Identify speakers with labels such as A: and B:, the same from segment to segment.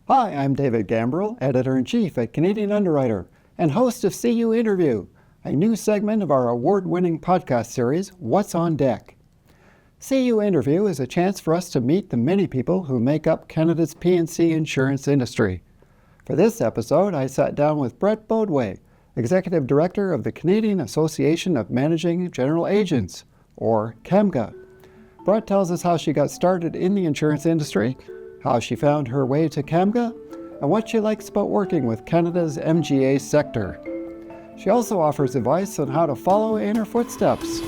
A: Hi, I'm David Gambrill, Editor-in-Chief at Canadian Underwriter and host of CU Interview, a new segment of our award-winning podcast series, What's on Deck. CU Interview is a chance for us to meet the many people who make up Canada's P&C insurance industry. For this episode, I sat down with Brett Boadway, Executive Director of the Canadian Association of Managing General Agents, or CAMGA. Brett tells us how she got started in the insurance industry, how she found her way to CAMGA, and what she likes about working with Canada's MGA sector. She also offers advice on how to follow in her footsteps.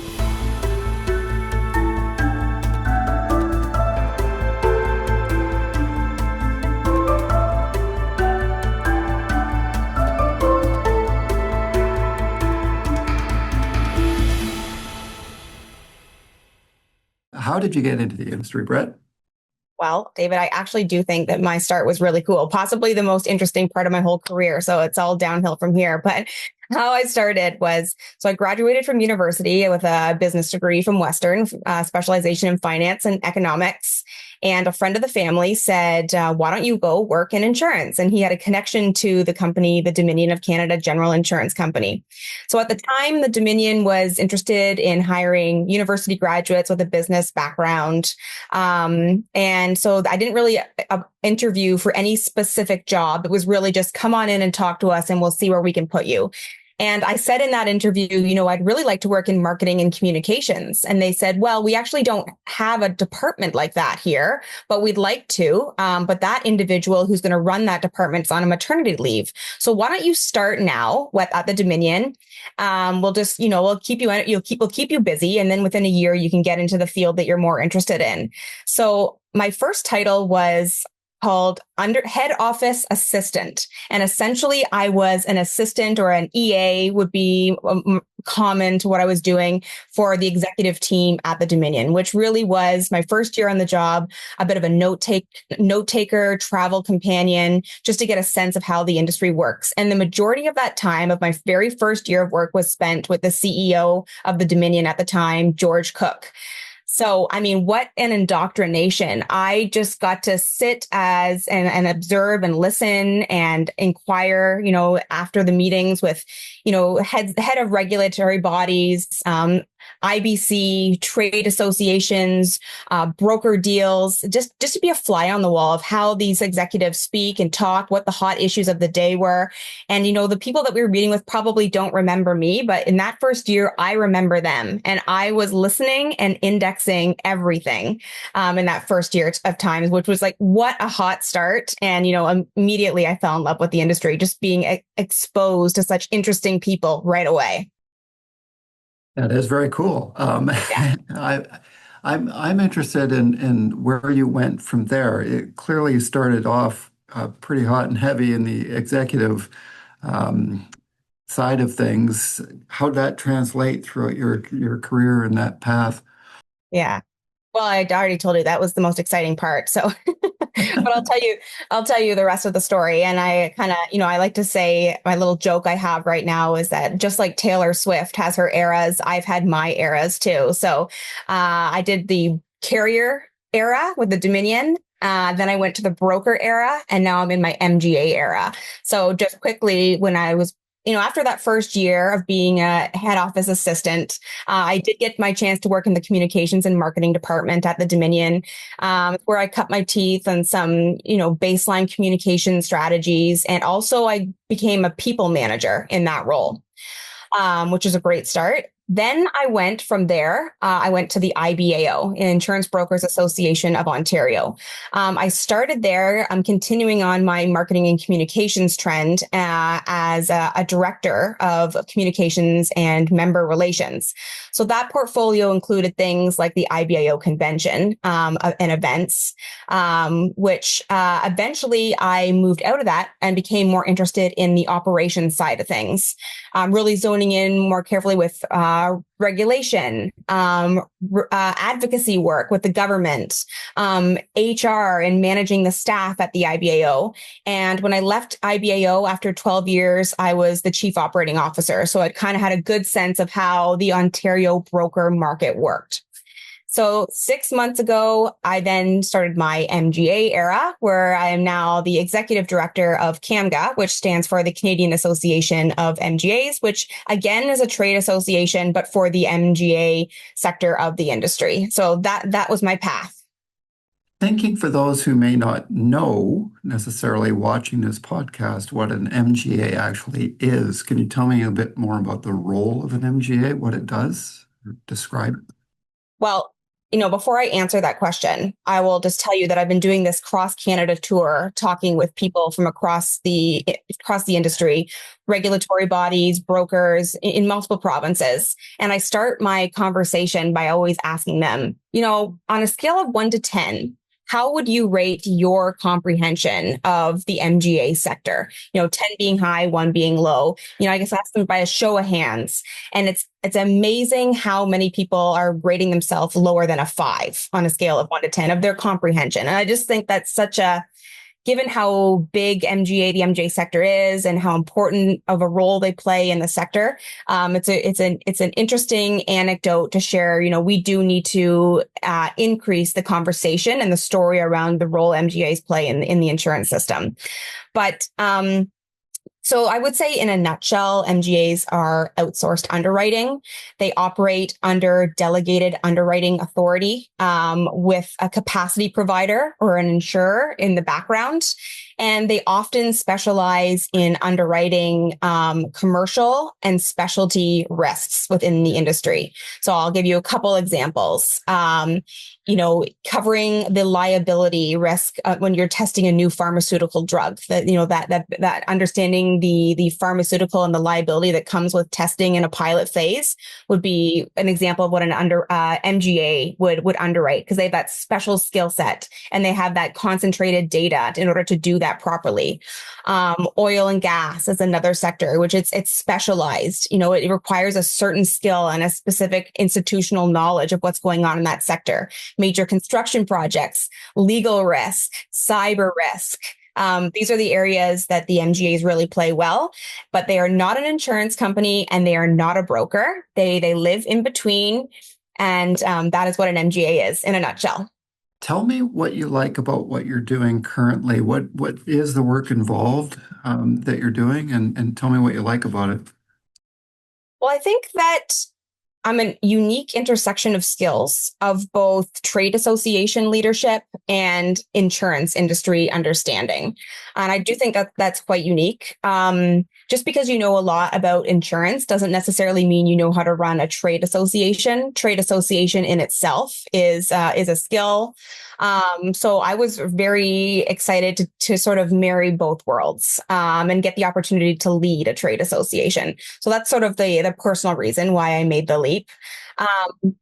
A: How did you get into the industry, Brett?
B: Well, David, I actually do think that my start was really cool, possibly the most interesting part of my whole career. So it's all downhill from here. But how I started was, so I graduated from university with a business degree from Western, specialization in finance and economics. And a friend of the family said, why don't you go work in insurance? And he had a connection to the company, the Dominion of Canada General Insurance Company. So at the time, the Dominion was interested in hiring university graduates with a business background. And so I didn't really interview for any specific job. It was really just come on in and talk to us and we'll see where we can put you. And I said in that interview, I'd really like to work in marketing and communications. And they said, well, we actually don't have a department like that here, but we'd like to. But that individual who's going to run that department is on a maternity leave. So why don't you start now at the Dominion? We'll just, we'll keep you busy. And then within a year, you can get into the field that you're more interested in. So my first title was called head office assistant. And essentially I was an assistant, or an EA would be common to what I was doing for the executive team at the Dominion, which really was my first year on the job, a bit of a note taker, travel companion, just to get a sense of how the industry works. And the majority of that time of my very first year of work was spent with the CEO of the Dominion at the time, George Cook. So, what an indoctrination. I just got to sit and observe and listen and inquire, after the meetings with, head of regulatory bodies, IBC, trade associations, broker deals, just to be a fly on the wall of how these executives speak and talk, what the hot issues of the day were. And, the people that we were meeting with probably don't remember me, but in that first year, I remember them. And I was listening and indexing everything in that first year of times, which was like, what a hot start. And, immediately I fell in love with the industry, just being exposed to such interesting people right away.
A: That is very cool.
B: Yeah.
A: I'm interested in where you went from there. It clearly started off pretty hot and heavy in the executive side of things. How'd that translate throughout your career in that path?
B: Yeah. Well, I already told you that was the most exciting part. So, but I'll tell you the rest of the story. And I kind of, I like to say my little joke I have right now is that just like Taylor Swift has her eras, I've had my eras too. So, I did the carrier era with the Dominion. Then I went to the broker era, and now I'm in my MGA era. So just quickly, when I was after that first year of being a head office assistant, I did get my chance to work in the communications and marketing department at the Dominion, where I cut my teeth on some, baseline communication strategies. And also I became a people manager in that role, which is a great start. Then I went from there, I went to the IBAO, Insurance Brokers Association of Ontario. I started there. I'm continuing on my marketing and communications trend as a director of communications and member relations. So that portfolio included things like the IBAO convention and events, which eventually I moved out of that and became more interested in the operations side of things, really zoning in more carefully with regulation, advocacy work with the government, HR, and managing the staff at the IBAO. And when I left IBAO after 12 years, I was the chief operating officer. So I kind of had a good sense of how the Ontario broker market worked. So 6 months ago, I then started my MGA era, where I am now the executive director of CAMGA, which stands for the Canadian Association of MGAs, which again is a trade association, but for the MGA sector of the industry. So that was my path.
C: Thinking for those who may not know necessarily watching this podcast what an MGA actually is, can you tell me a bit more about the role of an MGA, what it does? Describe it.
B: Well, before I answer that question, I will just tell you that I've been doing this cross Canada tour, talking with people from across the industry, regulatory bodies, brokers in multiple provinces. And I start my conversation by always asking them, on a scale of 1 to 10, how would you rate your comprehension of the MGA sector? 10 being high, 1 being low. I guess ask them by a show of hands. And it's amazing how many people are rating themselves lower than a 5 on a scale of 1 to 10 of their comprehension. And I just think that's given how big the MGA sector is and how important of a role they play in the sector, it's an interesting anecdote to share. We do need to increase the conversation and the story around the role MGAs play in the insurance system. But so I would say in a nutshell, MGAs are outsourced underwriting. They operate under delegated underwriting authority with a capacity provider or an insurer in the background. And they often specialize in underwriting commercial and specialty risks within the industry. So I'll give you a couple examples. Covering the liability risk when you're testing a new pharmaceutical drug, that understanding the pharmaceutical and the liability that comes with testing in a pilot phase would be an example of what an MGA would underwrite, because they have that special skill set and they have that concentrated data in order to do that properly. Oil and gas is another sector, which it's specialized. It requires a certain skill and a specific institutional knowledge of what's going on in that sector. Major construction projects, legal risk, cyber risk. These are the areas that the MGAs really play well, but they are not an insurance company and they are not a broker. They live in between. And that is what an MGA is in a nutshell.
C: Tell me what you like about what you're doing currently. What is the work involved that you're doing, and tell me what you like about it.
B: Well, I think that I'm a unique intersection of skills of both trade association leadership and insurance industry understanding. And I do think that that's quite unique. Just because you know a lot about insurance doesn't necessarily mean you know how to run a trade association. Trade association in itself is a skill. So I was very excited to sort of marry both worlds and get the opportunity to lead a trade association. So that's sort of the personal reason why I made the leap.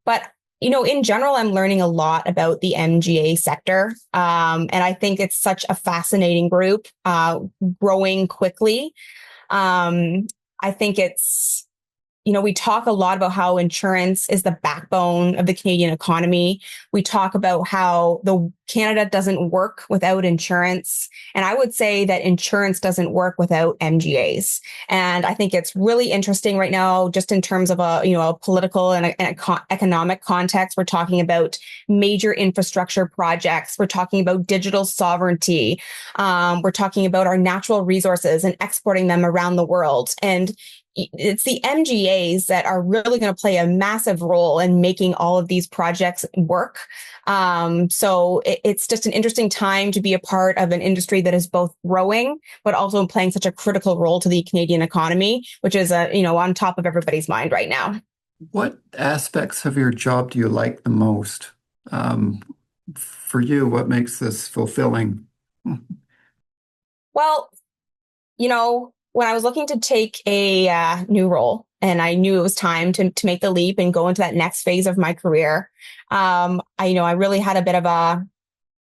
B: But in general, I'm learning a lot about the MGA sector. And I think it's such a fascinating group, growing quickly. I think it's, we talk a lot about how insurance is the backbone of the Canadian economy. We talk about how Canada doesn't work without insurance. And I would say that insurance doesn't work without MGAs. And I think it's really interesting right now, just in terms of a political and economic context. We're talking about major infrastructure projects. We're talking about digital sovereignty. We're talking about our natural resources and exporting them around the world. And it's the MGAs that are really going to play a massive role in making all of these projects work. So it's just an interesting time to be a part of an industry that is both growing, but also playing such a critical role to the Canadian economy, which is, on top of everybody's mind right now.
C: What aspects of your job do you like the most? For you, what makes this fulfilling?
B: Well, when I was looking to take a new role and I knew it was time to make the leap and go into that next phase of my career, I really had a bit of a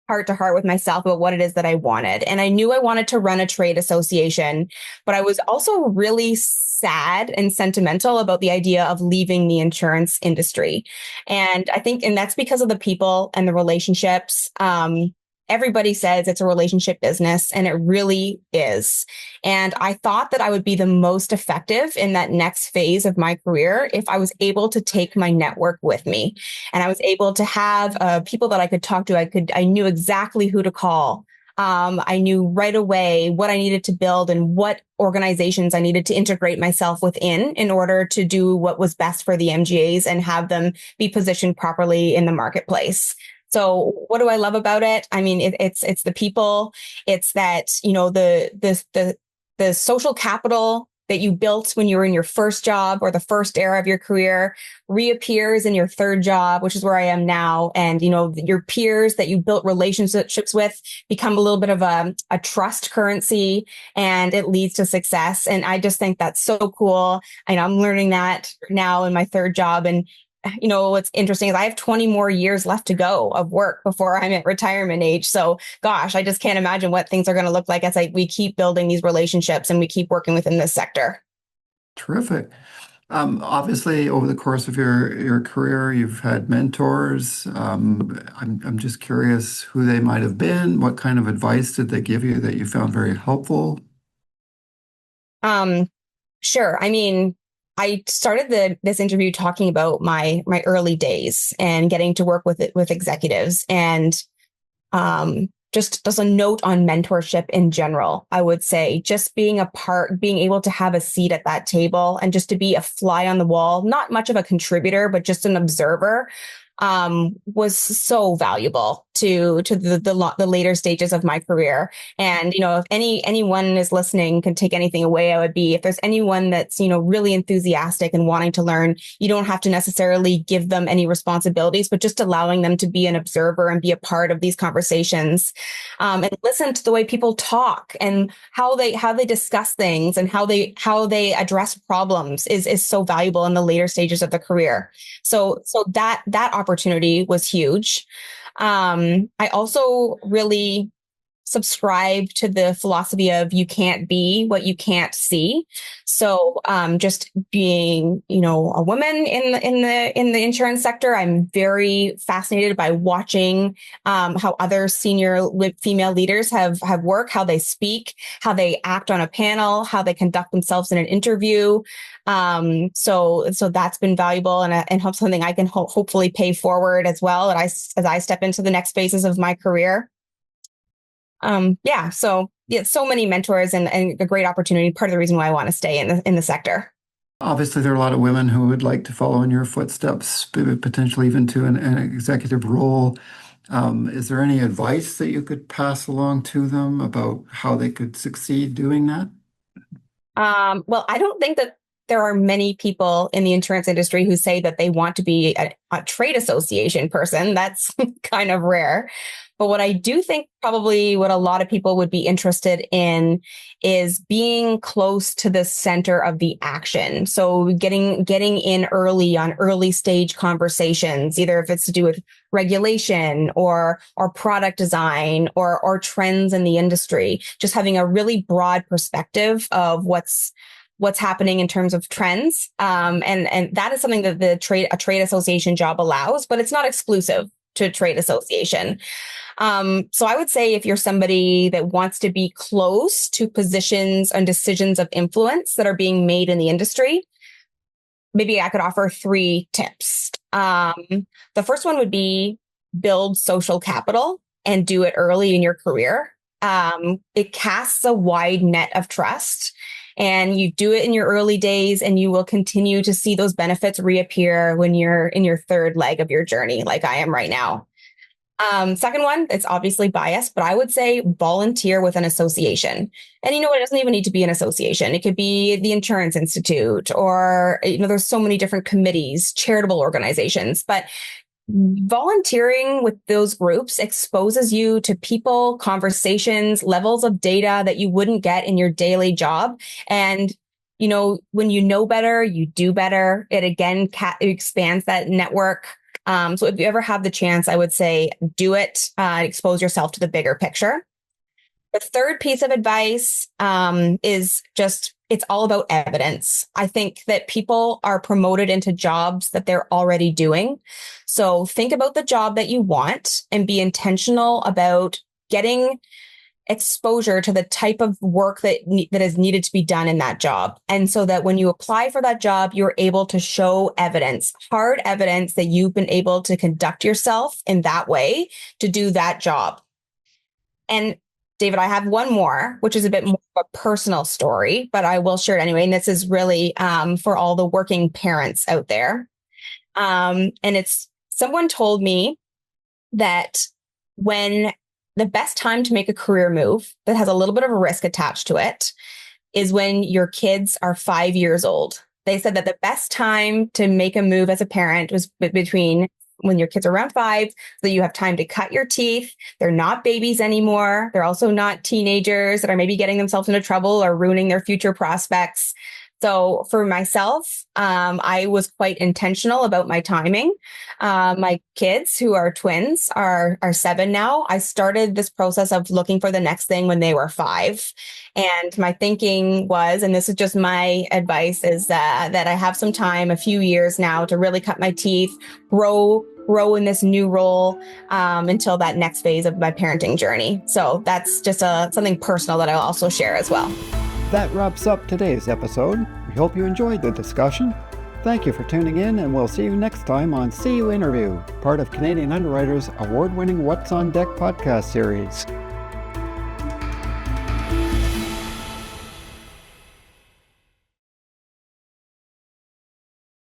B: heart to heart with myself about what it is that I wanted. And I knew I wanted to run a trade association, but I was also really sad and sentimental about the idea of leaving the insurance industry. And I think, and that's because of the people and the relationships, everybody says it's a relationship business, and it really is. And I thought that I would be the most effective in that next phase of my career if I was able to take my network with me, and I was able to have people that I could talk to. I knew exactly who to call. I knew right away what I needed to build and what organizations I needed to integrate myself within in order to do what was best for the MGAs and have them be positioned properly in the marketplace. So what do I love about it? I mean, it's the people. It's that, the social capital that you built when you were in your first job or the first era of your career reappears in your third job, which is where I am now. And, your peers that you built relationships with become a little bit of a trust currency, and it leads to success. And I just think that's so cool. I'm learning that now in my third job. And what's interesting is I have 20 more years left to go of work before I'm at retirement age. So gosh, I just can't imagine what things are going to look like as we keep building these relationships and we keep working within this sector.
C: Terrific. Obviously, over the course of your career, you've had mentors. I'm just curious who they might have been. What kind of advice did they give you that you found very helpful?
B: Sure. I mean, I started this interview talking about my early days and getting to work with executives, and just as a note on mentorship in general, I would say just being able to have a seat at that table and just to be a fly on the wall, not much of a contributor, but just an observer, was so valuable to the later stages of my career. And, if anyone is listening can take anything away, I would be, if there's anyone that's, really enthusiastic and wanting to learn, you don't have to necessarily give them any responsibilities, but just allowing them to be an observer and be a part of these conversations, and listen to the way people talk and how they discuss things and how they address problems is so valuable in the later stages of the career. So that opportunity was huge. I also really subscribe to the philosophy of you can't be what you can't see. So just being, a woman in the insurance sector, I'm very fascinated by watching how other senior female leaders have worked, how they speak, how they act on a panel, how they conduct themselves in an interview. So that's been valuable and helps something I can hopefully pay forward as well as I step into the next phases of my career. So many mentors and a great opportunity. Part of the reason why I want to stay in the sector.
C: Obviously, there are a lot of women who would like to follow in your footsteps, potentially even to an executive role. Is there any advice that you could pass along to them about how they could succeed doing that?
B: Well, I don't think that there are many people in the insurance industry who say that they want to be a trade association person. That's kind of rare. But what I do think probably what a lot of people would be interested in is being close to the center of the action. So getting in early on early stage conversations, either if it's to do with regulation or product design or trends in the industry, just having a really broad perspective of what's happening in terms of trends. And that is something that a trade association job allows, but it's not exclusive to a trade association. So I would say if you're somebody that wants to be close to positions and decisions of influence that are being made in the industry, maybe I could offer 3 tips. The first one would be build social capital and do it early in your career. It casts a wide net of trust, and you do it in your early days, and you will continue to see those benefits reappear when you're in your third leg of your journey, like I am right now. Second one, it's obviously biased, but I would say volunteer with an association. And it doesn't even need to be an association. It could be the Insurance Institute or, there's so many different committees, charitable organizations, but volunteering with those groups exposes you to people, conversations, levels of data that you wouldn't get in your daily job. And when you know better, you do better. It again expands that network. So if you ever have the chance, I would say do it, expose yourself to the bigger picture. The third piece of advice is just, it's all about evidence. I think that people are promoted into jobs that they're already doing. So think about the job that you want and be intentional about getting exposure to the type of work that is needed to be done in that job. And so that when you apply for that job, you're able to show evidence, hard evidence that you've been able to conduct yourself in that way to do that job. And David, I have one more, which is a bit more of a personal story, but I will share it anyway. And this is really for all the working parents out there. And it's someone told me that when the best time to make a career move that has a little bit of a risk attached to it is when your kids are 5 years old. They said that the best time to make a move as a parent was between when your kids are around 5, so that you have time to cut your teeth. They're not babies anymore. They're also not teenagers that are maybe getting themselves into trouble or ruining their future prospects. So for myself, I was quite intentional about my timing. My kids, who are twins, are 7 now. I started this process of looking for the next thing when they were 5. And my thinking was, and this is just my advice, is that I have some time, a few years now, to really cut my teeth, grow in this new role until that next phase of my parenting journey. So that's just something personal that I'll also share as well.
A: That wraps up today's episode. We hope you enjoyed the discussion. Thank you for tuning in, and we'll see you next time on CU Interview, part of Canadian Underwriter's award-winning What's on Deck podcast series.